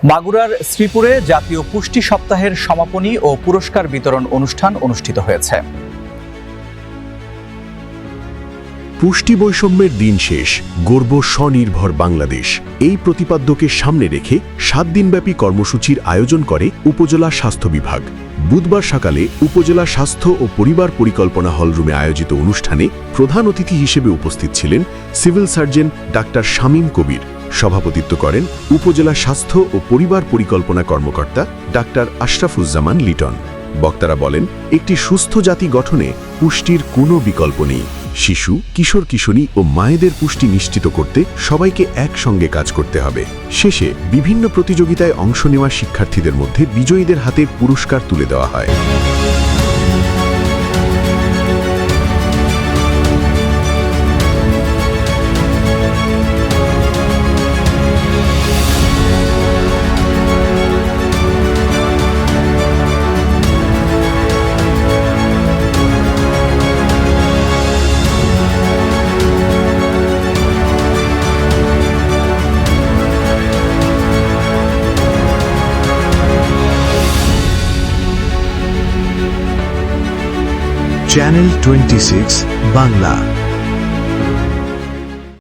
মাগুরার শ্রীপুরে জাতীয় পুষ্টি সপ্তাহের সমাপনী ও পুরস্কার বিতরণ অনুষ্ঠান অনুষ্ঠিত হয়েছে। পুষ্টি বৈষম্যের দিন শেষ, গর্ব স্বনির্ভর বাংলাদেশ, এই প্রতিপাদ্যকে সামনে রেখে 7 দিনব্যাপী কর্মসূচির আয়োজন করে উপজেলা স্বাস্থ্য বিভাগ। বুধবার সকালে উপজেলা স্বাস্থ্য ও পরিবার পরিকল্পনা হলরুমে আয়োজিত অনুষ্ঠানে প্রধান অতিথি হিসেবে উপস্থিত ছিলেন সিভিল সার্জন ডাক্তার শামীম কবির। সভাপতিত্ব করেন উপজেলা স্বাস্থ্য ও পরিবার পরিকল্পনা কর্মকর্তা ডাক্তার আশরাফুজ্জামান লিটন। বক্তারা বলেন, একটি সুস্থ জাতি গঠনে পুষ্টির কোনো বিকল্প নেই। শিশু, কিশোর কিশোরী ও মায়েদের পুষ্টি নিশ্চিত করতে সবাইকে একসঙ্গে কাজ করতে হবে। শেষে বিভিন্ন প্রতিযোগিতায় অংশ নেওয়া শিক্ষার্থীদের মধ্যে বিজয়ীদের হাতে পুরস্কার তুলে দেওয়া হয়। চ্যানেল 26 বাংলা।